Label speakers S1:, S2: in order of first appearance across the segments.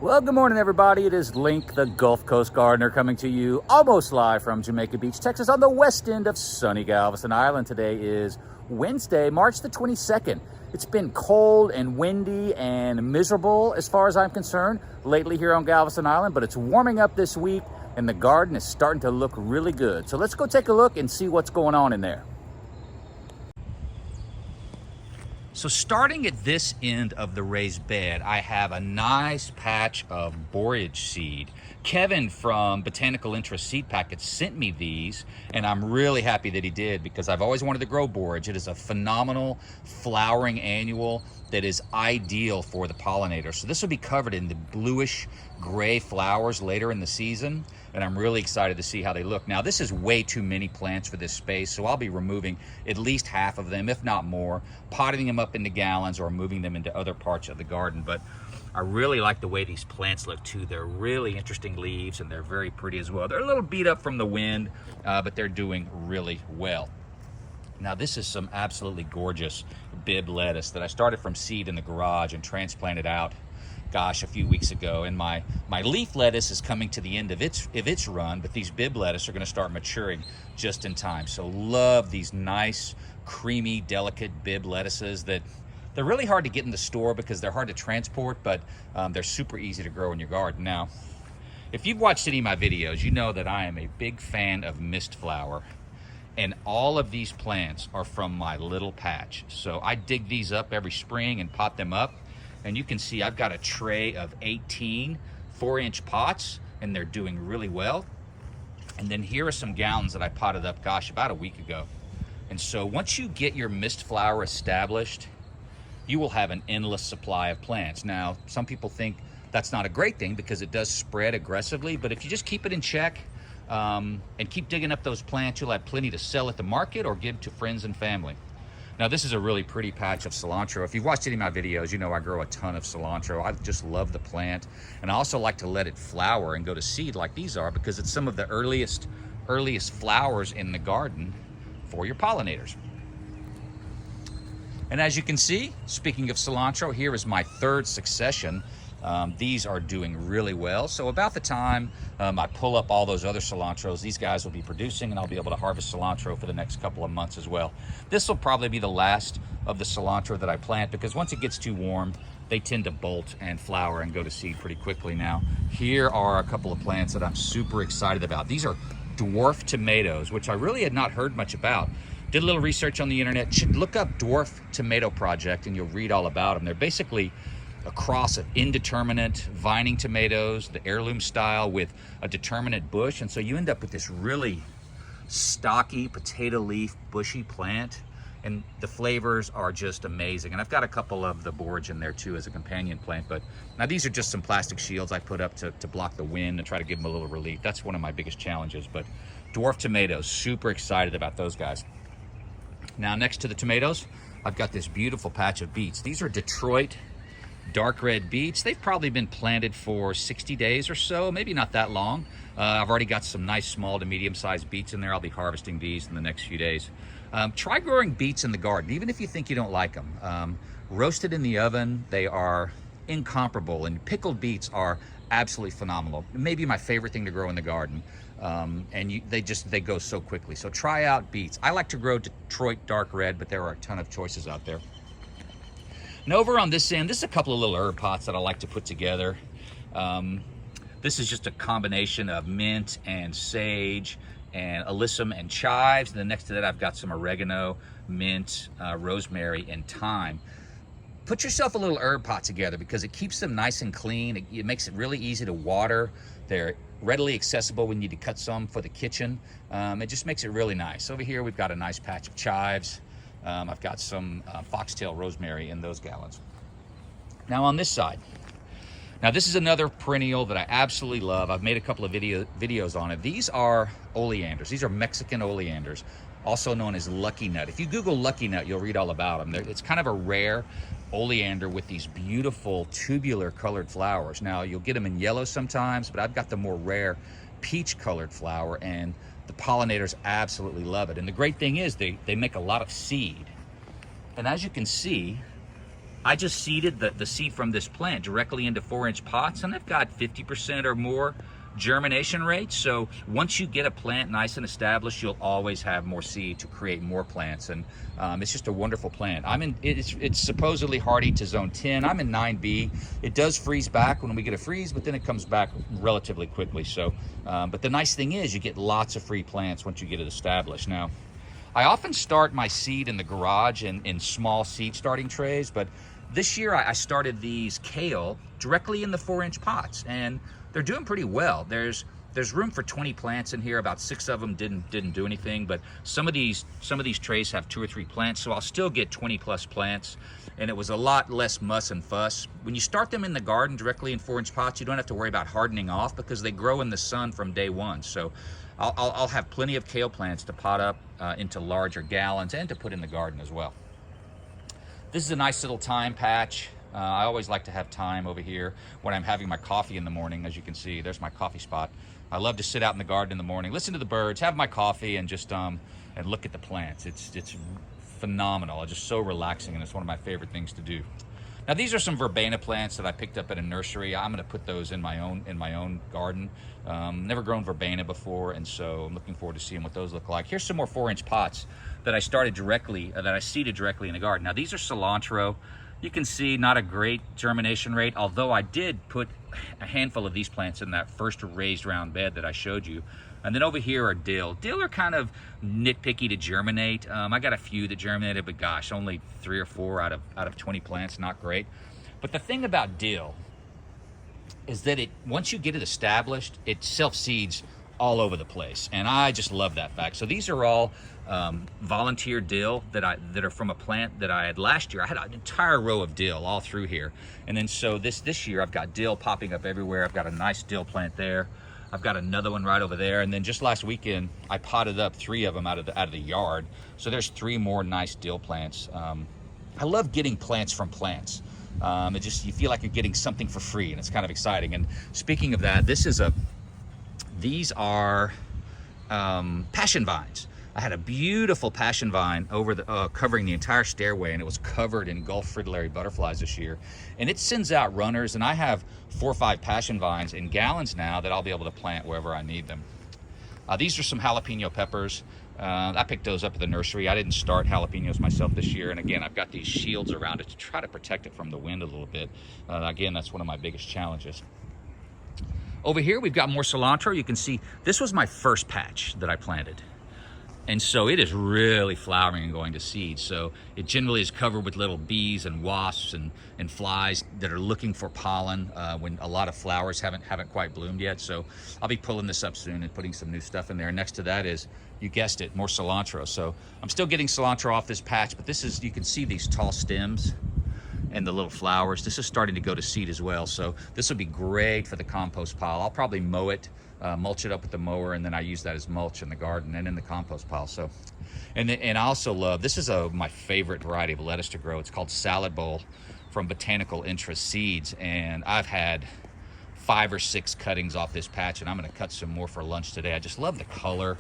S1: Well, good morning, everybody. It is Link, the Gulf Coast Gardener, coming to you almost live from Jamaica Beach, Texas, on the west end of sunny Galveston Island. Today is Wednesday, March the 22nd. It's been cold and windy and miserable as far as I'm concerned lately here on Galveston Island, but it's warming up this week and the garden is starting to look really good. So let's go take a look and see what's going on in there. So starting at this end of the raised bed, I have a nice patch of borage seed. Kevin from Botanical Interest Seed Packets sent me these, and I'm really happy that he did because I've always wanted to grow borage. It is a phenomenal flowering annual that is ideal for the pollinator. So this will be covered in the bluish gray flowers later in the season, and I'm really excited to see how they look. Now, this is way too many plants for this space, so I'll be removing at least half of them, if not more, potting them up into gallons or moving them into other parts of the garden. But I really like the way these plants look too. They're really interesting leaves and they're very pretty as well. They're a little beat up from the wind, but they're doing really well. Now, this is some absolutely gorgeous Bibb lettuce that I started from seed in the garage and transplanted out, gosh, a few weeks ago. And my leaf lettuce is coming to the end of its run, but these Bibb lettuce are going to start maturing just in time. So love these nice, creamy, delicate Bibb lettuces that they're really hard to get in the store because they're hard to transport, but they're super easy to grow in your garden. Now, if you've watched any of my videos, you know that I am a big fan of Mistflower. And all of these plants are from my little patch. So I dig these up every spring and pot them up. And you can see I've got a tray of 18 4-inch pots, and they're doing really well. And then here are some gallons that I potted up, gosh, about a week ago. And so once you get your Mistflower established, you will have an endless supply of plants. Now, some people think that's not a great thing because it does spread aggressively, but if you just keep it in check, and keep digging up those plants, you'll have plenty to sell at the market or give to friends and family. Now, this is a really pretty patch of cilantro. If you've watched any of my videos, you know I grow a ton of cilantro. I just love the plant, and I also like to let it flower and go to seed like these are because it's some of the earliest flowers in the garden for your pollinators. And as you can see, speaking of cilantro, here is my third succession. These are doing really well. So about the time I pull up all those other cilantros, these guys will be producing and I'll be able to harvest cilantro for the next couple of months as well. This will probably be the last of the cilantro that I plant because once it gets too warm, they tend to bolt and flower and go to seed pretty quickly. Now, here are a couple of plants that I'm super excited about. These are dwarf tomatoes, which I really had not heard much about. Did a little research on the internet. Should look up Dwarf Tomato Project and you'll read all about them. They're basically a cross of indeterminate vining tomatoes, the heirloom style, with a determinate bush. And so you end up with this really stocky potato leaf bushy plant, and the flavors are just amazing. And I've got a couple of the borage in there too as a companion plant, but now these are just some plastic shields I put up to block the wind and try to give them a little relief. That's one of my biggest challenges. But dwarf tomatoes, super excited about those guys. Now, next to the tomatoes, I've got this beautiful patch of beets. These are Detroit dark red beets. They've probably been planted for 60 days or so, maybe not that long. I've already got some nice small to medium-sized beets in there. I'll be harvesting these in the next few days. Try growing beets in the garden, even if you think you don't like them. Roasted in the oven, they are incomparable, and pickled beets are absolutely phenomenal. Maybe my favorite thing to grow in the garden. They go so quickly. So try out beets. I like to grow Detroit dark red, but there are a ton of choices out there. And over on this end, this is a couple of little herb pots that I like to put together. This is just a combination of mint and sage and alyssum and chives. And then next to that, I've got some oregano, mint, rosemary, and thyme. Put yourself a little herb pot together because it keeps them nice and clean. It makes it really easy to water. They're readily accessible when you need to cut some for the kitchen. It just makes it really nice. Over here, we've got a nice patch of chives. I've got some foxtail rosemary in those gallons. Now on this side, now this is another perennial that I absolutely love. I've made a couple of videos on it. These are oleanders. These are Mexican oleanders, also known as lucky nut. If you Google lucky nut, you'll read all about them. It's kind of a rare oleander with these beautiful tubular colored flowers. Now you'll get them in yellow sometimes, but I've got the more rare peach colored flower, and the pollinators absolutely love it. And the great thing is they make a lot of seed. And as you can see, I just seeded the seed from this plant directly into 4-inch pots, and I've got 50% or more germination rate. So once you get a plant nice and established, you'll always have more seed to create more plants, and it's just a wonderful plant. It's supposedly hardy to zone 10. I'm in 9B. It does freeze back when we get a freeze, but then it comes back relatively quickly. So but the nice thing is you get lots of free plants once you get it established. Now, I often start my seed in the garage in small seed starting trays, but this year I started these kale directly in the 4-inch pots, and they're doing pretty well. There's room for 20 plants in here. About 6 of them didn't do anything, but some of these trays have 2 or 3 plants, so I'll still get 20 plus plants, and it was a lot less muss and fuss. When you start them in the garden directly in 4-inch pots, you don't have to worry about hardening off because they grow in the sun from day one. So I'll have plenty of kale plants to pot up into larger gallons and to put in the garden as well. This is a nice little thyme patch. I always like to have thyme over here when I'm having my coffee in the morning. As you can see, there's my coffee spot. I love to sit out in the garden in the morning, listen to the birds, have my coffee, and just and look at the plants. It's phenomenal. It's just so relaxing, and it's one of my favorite things to do. Now, these are some verbena plants that I picked up at a nursery. I'm going to put those in my own garden. Never grown verbena before, and so I'm looking forward to seeing what those look like. Here's some more 4-inch pots that I started directly, that I seeded directly in the garden. Now, these are cilantro. You can see not a great germination rate, although I did put a handful of these plants in that first raised round bed that I showed you. And then over here are dill. Dill are kind of nitpicky to germinate. I got a few that germinated, but gosh, only 3 or 4 out of 20 plants, not great. But the thing about dill is that once you get it established, it self-seeds all over the place, and I just love that fact. So these are all volunteer dill that are from a plant that I had last year. I had an entire row of dill all through here, and then so this year I've got dill popping up everywhere. I've got a nice dill plant there. I've got another one right over there, and then just last weekend I potted up 3 of them out of the yard. So there's 3 more nice dill plants. I love getting plants from plants. You feel like you're getting something for free, and it's kind of exciting. And speaking of that, these are passion vines. I had a beautiful passion vine covering the entire stairway, and it was covered in Gulf fritillary butterflies this year. And it sends out runners, and I have 4 or 5 passion vines in gallons now that I'll be able to plant wherever I need them. These are some jalapeno peppers. I picked those up at the nursery. I didn't start jalapenos myself this year, and again, I've got these shields around it to try to protect it from the wind a little bit. Again, that's one of my biggest challenges. Over here, we've got more cilantro. You can see this was my first patch that I planted. And so it is really flowering and going to seed. So it generally is covered with little bees and wasps and flies that are looking for pollen when a lot of flowers haven't quite bloomed yet. So I'll be pulling this up soon and putting some new stuff in there. Next to that is, you guessed it, more cilantro. So I'm still getting cilantro off this patch, but you can see these tall stems and the little flowers. This is starting to go to seed as well. So this will be great for the compost pile. I'll probably mow it, mulch it up with the mower, and then I use that as mulch in the garden and in the compost pile. So, and I also love, this is my favorite variety of lettuce to grow. It's called Salad Bowl from Botanical Interest Seeds, and I've had 5 or 6 cuttings off this patch, and I'm going to cut some more for lunch today. I just love the color,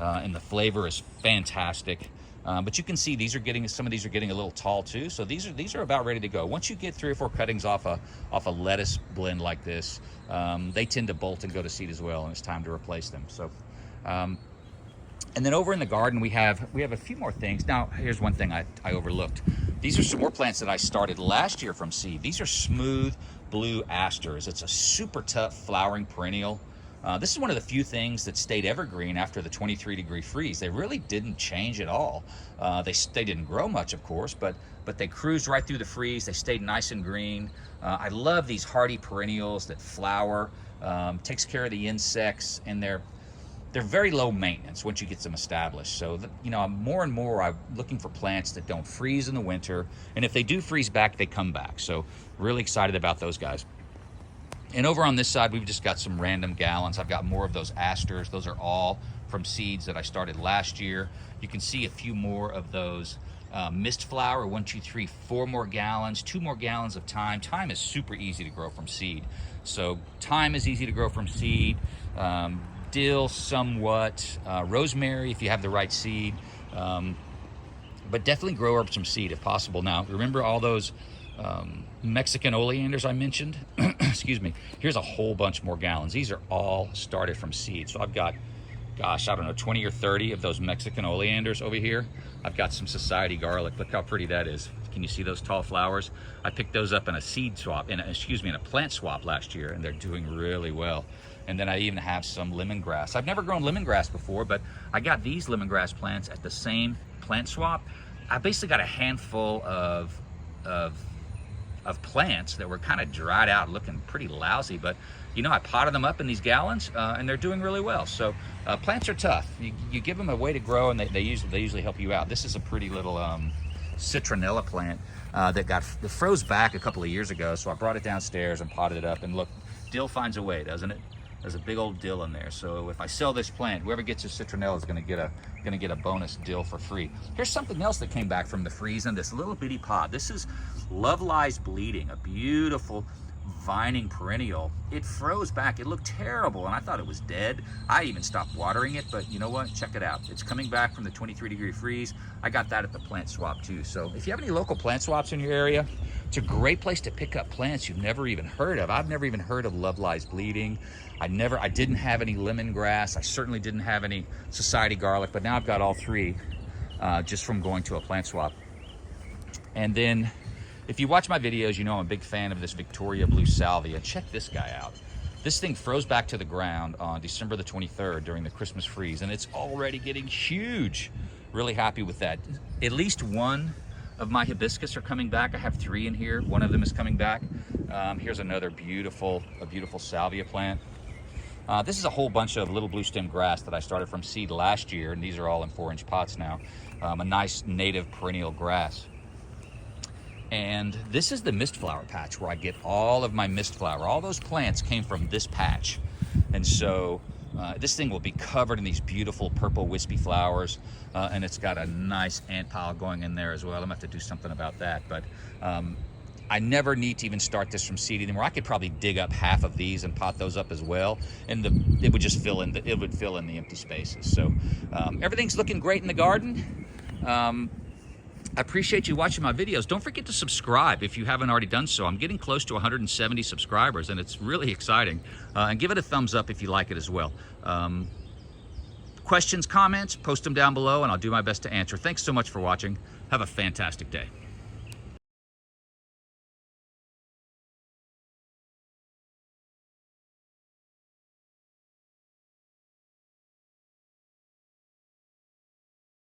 S1: and the flavor is fantastic. But you can see some of these are getting a little tall too. So these are about ready to go. Once you get 3 or 4 cuttings off a lettuce blend like this, they tend to bolt and go to seed as well, and it's time to replace them. So, and then over in the garden we have a few more things. Now here's one thing I overlooked. These are some more plants that I started last year from seed. These are smooth blue asters. It's a super tough flowering perennial. This is one of the few things that stayed evergreen after the 23-degree freeze. They really didn't change at all. They didn't grow much, of course, but they cruised right through the freeze. They stayed nice and green. I love these hardy perennials that flower, takes care of the insects, and they're very low maintenance once you get them established. So, more and more I'm looking for plants that don't freeze in the winter, and if they do freeze back, they come back. So really excited about those guys. And over on this side, we've just got some random gallons. I've got more of those asters. Those are all from seeds that I started last year. You can see a few more of those Mistflower, 1, 2, 3, 4 more gallons, 2 more gallons of thyme. Thyme is super easy to grow from seed. So thyme is easy to grow from seed. Dill somewhat. Rosemary, if you have the right seed. But definitely grow herbs from seed if possible. Now, remember all those Mexican oleanders I mentioned. Excuse me. Here's a whole bunch more gallons. These are all started from seed. So I've got, gosh, I don't know, 20 or 30 of those Mexican oleanders over here. I've got some society garlic. Look how pretty that is. Can you see those tall flowers? I picked those up in a seed swap, in a plant swap last year, and they're doing really well. And then I even have some lemongrass. I've never grown lemongrass before, but I got these lemongrass plants at the same plant swap. I basically got a handful of plants that were kind of dried out, looking pretty lousy, but you know, I potted them up in these gallons, and they're doing really well. So plants are tough. You give them a way to grow, and they usually help you out. This is a pretty little Citronella plant that froze back a couple of years ago, so I brought it downstairs and potted it up. And look, dill finds a way, doesn't it? There's a big old dill in there. So if I sell this plant, whoever gets a Citronella is going to get a bonus dill for free. Here's something else that came back from the freeze in this little bitty pot. This is Love Lies Bleeding, a beautiful vining perennial. It froze back. It looked terrible, and I thought it was dead. I even stopped watering it, but you know what? Check it out. It's coming back from the 23-degree freeze. I got that at the plant swap too. So if you have any local plant swaps in your area, it's a great place to pick up plants you've never even heard of. I've never even heard of Love Lies Bleeding. I didn't have any lemongrass. I certainly didn't have any society garlic, but now I've got all three just from going to a plant swap. And then if you watch my videos, you know I'm a big fan of this Victoria Blue Salvia. Check this guy out. This thing froze back to the ground on December the 23rd during the Christmas freeze, and it's already getting huge. Really happy with that. At least one of my hibiscus are coming back. I have 3 in here. One of them is coming back. Here's another beautiful salvia plant. This is a whole bunch of little bluestem grass that I started from seed last year, and these are all in 4-inch pots now. A nice native perennial grass. And this is the Mistflower patch where I get all of my Mistflower. All those plants came from this patch. And so this thing will be covered in these beautiful purple wispy flowers. And it's got a nice ant pile going in there as well. I'm gonna have to do something about that. But I never need to even start this from seed anymore. I could probably dig up half of these and pot those up as well. And it would just fill in the empty spaces. So everything's looking great in the garden. I appreciate you watching my videos. Don't forget to subscribe if you haven't already done so. I'm getting close to 170 subscribers, and it's really exciting. And give it a thumbs up if you like it as well. Questions, comments, post them down below, and I'll do my best to answer. Thanks so much for watching. Have a fantastic day.